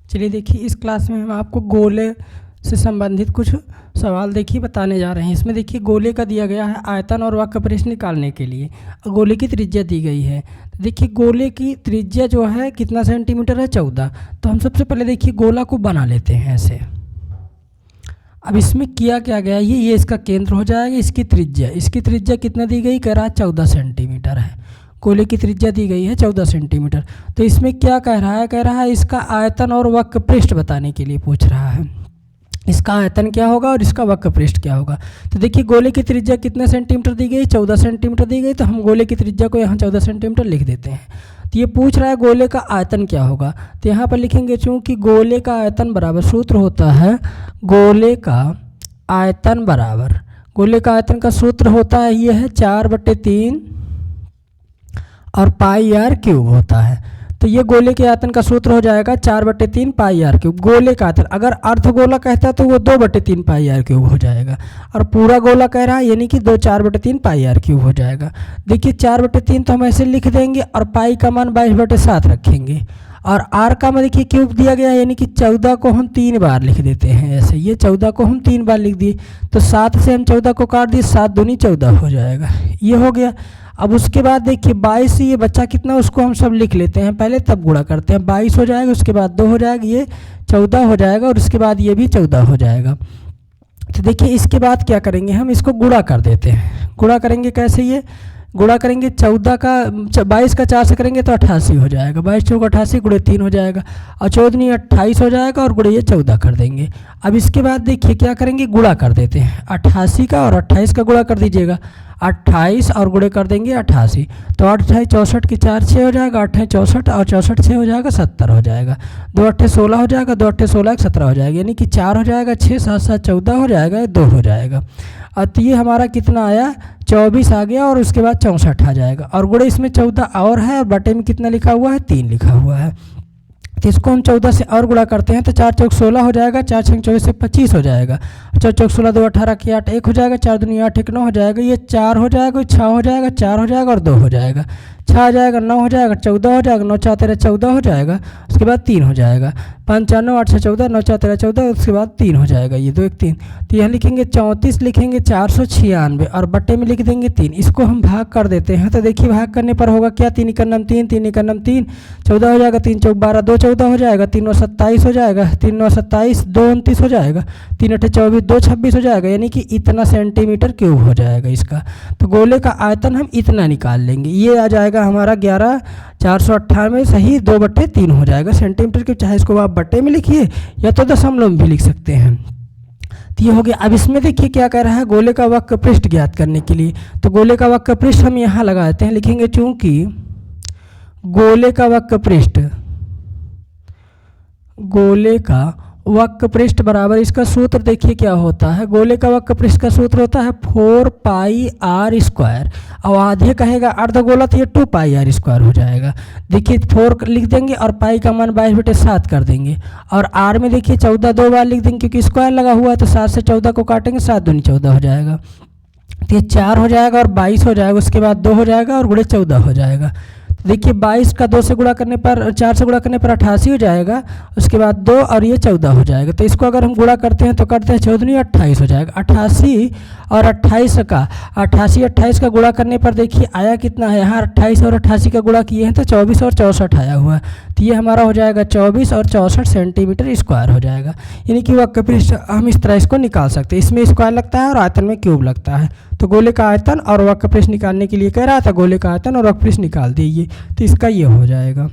चलिए देखिए, इस क्लास में हम आपको गोले से संबंधित कुछ सवाल देखिए बताने जा रहे हैं। इसमें देखिए गोले का दिया गया है आयतन और वक्र पृष्ठ निकालने के लिए, गोले की त्रिज्या दी गई है। तो देखिए गोले की त्रिज्या जो है कितना सेंटीमीटर है, 14। तो हम सबसे पहले देखिए गोला को बना लेते हैं ऐसे। अब इसमें किया क्या गया, ये इसका केंद्र हो जाएगा। इसकी त्रिज्या कितना दी गई, कह रहा है 14 सेंटीमीटर है। गोले की त्रिज्या दी गई है 14 सेंटीमीटर। तो इसमें क्या कह रहा है इसका आयतन और वक्र पृष्ठ बताने के लिए पूछ रहा है। इसका आयतन क्या होगा और इसका वक्र पृष्ठ क्या होगा। तो देखिए गोले की त्रिज्या कितने सेंटीमीटर दी गई, 14 सेंटीमीटर दी गई। तो हम गोले की त्रिज्या को यहाँ 14 सेंटीमीटर लिख देते हैं। तो ये पूछ रहा है गोले का आयतन क्या होगा। तो यहाँ पर लिखेंगे, चूँकि गोले का आयतन बराबर, सूत्र होता है गोले का आयतन बराबर, गोले का आयतन का सूत्र होता है ये है 4/3 और पाई आर क्यूब होता है। तो ये गोले के आयतन का सूत्र हो जाएगा 4/3 पाई आर क्यूब। गोले का आयतन अगर अर्धगोला कहता है तो वो 2/3 पाई आर क्यूब हो जाएगा, और पूरा गोला कह रहा है यानी कि 4/3 पाई आर क्यूब हो जाएगा। देखिए 4/3 तो हम ऐसे लिख देंगे और पाई का मान 22/7 रखेंगे, और आर का मान देखिए क्यूब दिया गया है यानी कि 14 को हम 3 बार लिख देते हैं ऐसे। ये 14 को हम 3 बार लिख दिए, तो 7 से हम 14 को काट दिए, 7 दूनी 14 हो जाएगा, ये हो गया। अब उसके बाद देखिए 22 से ये बच्चा कितना, उसको हम सब लिख लेते हैं पहले, तब गुणा करते हैं। 22 हो जाएगा, उसके बाद 2 हो जाएगा, ये 14 हो जाएगा, और उसके बाद ये भी 14 हो जाएगा। तो देखिए इसके बाद क्या करेंगे, हम इसको गुणा कर देते हैं। गुणा करेंगे कैसे, ये गुणा करेंगे 14 का 22 का 4 से करेंगे तो 88 हो जाएगा। 22 चौक 88 गुणे 3 हो जाएगा, और 14 28 हो जाएगा, और गुणे ये 14 कर देंगे। अब इसके बाद देखिए क्या करेंगे, गुणा कर देते हैं 88 का, और 28 का गुणा कर दीजिएगा। 28 और गुणे कर देंगे 88, तो 8 × 64 की 4 6 हो जाएगा, 8 × 64 और 64 6 हो जाएगा, 70 हो जाएगा। 2 × 8 16 हो जाएगा, 2 × 8 16 17 हो जाएगा, यानी कि 4 हो जाएगा, 6 7 7 14 हो जाएगा, 2 हो जाएगा। तो ये हमारा कितना आया, 24 आ गया, और उसके बाद 64 आ जाएगा, और गुणे इसमें 14 और है, और बटे में कितना लिखा हुआ है, 3 लिखा हुआ है। तो इसको हम 14 से और गुणा करते हैं तो 4 चौक 16 हो जाएगा, 4 6 24 से 25 हो जाएगा, 4 चौक 16 2 18 की 8 1 हो जाएगा, 4 दूनी 8 1 9 हो जाएगा, ये 4 हो जाएगा, 6 हो जाएगा, 4 हो जाएगा, और 2 हो जाएगा, 6 आ जाएगा, 9 हो जाएगा, 14 हो जाएगा, 9 4 13 14 हो जाएगा, उसके बाद 3 हो जाएगा, 5 4 9 8 6 14, 9 4 13 14, उसके बाद 3 हो जाएगा, ये 2 1 3। तो यहाँ लिखेंगे 34 लिखेंगे 496, और बट्टे में लिख देंगे 3। इसको हम भाग कर देते हैं, तो देखिए भाग करने पर होगा क्या, 3 × 9 3, 3 × 9 3, 14 हो जाएगा, 3 चौक 12, 2 14 हो जाएगा, 3 9 27 हो जाएगा, 3 9 27, 2 29 हो जाएगा, 3 8 24, 2 26 हो जाएगा, यानी कि इतना सेंटीमीटर क्यूब हो जाएगा इसका। तो गोले का आयतन हम इतना निकाल लेंगे, ये आ जाएगा हमारा 11,498 सही 2/3 हो जाएगा सेंटीमीटर क्यूब। चाहे इसको आप बट्टे में लिखिए या तो दशमलव में भी लिख सकते हैं। तो ये हो गया। अब इसमें देखिए क्या कह रहा है, गोले का वक्र पृष्ठ ज्ञात करने के लिए। तो गोले का वक्र पृष्ठ हम यहाँ लगाते हैं, लिखेंगे चूंकि गोले का वक्र पृष्ठ बराबर, इसका सूत्र देखिए क्या होता है, गोले का वक्र पृष्ठ का सूत्र होता है 4 पाई आर स्क्वायर। और आधे कहेगा अर्धगोला तो ये 2 पाई आर स्क्वायर हो जाएगा। देखिए 4 लिख देंगे और पाई का मान 22/7 कर देंगे, और आर में देखिए 14 2 बार लिख देंगे क्योंकि स्क्वायर लगा हुआ है, तो 7 से 14 को काटेंगे, 7 दूनी 14 हो जाएगा, तो ये 4 हो जाएगा, और 22 हो जाएगा, उसके बाद 2 हो जाएगा, और गुणे 14 हो जाएगा। देखिए 22 का 2 से गुणा करने पर, 4 से गुणा करने पर 88 हो जाएगा, उसके बाद 2 और ये 14 हो जाएगा। तो इसको अगर हम गुणा करते हैं तो करते हैं 14 28 हो जाएगा। 88 और 28 का 28 का गुणा करने पर देखिए आया कितना है, यहाँ 28 और 88 का गुणा किए हैं तो 24 और 64 आया हुआ है। तो ये हमारा हो जाएगा 24 और 64 सेंटीमीटर स्क्वायर हो जाएगा। यानी कि वक्र पृष्ठ हम इस तरह इसको निकाल सकते हैं, इसमें स्क्वायर लगता है और आयतन में क्यूब लगता है। तो गोले का आयतन और वक्र पृष्ठ निकालने के लिए कह रहा था, गोले का आयतन और वक्र पृष्ठ निकाल दीजिए, तो इसका ये हो जाएगा।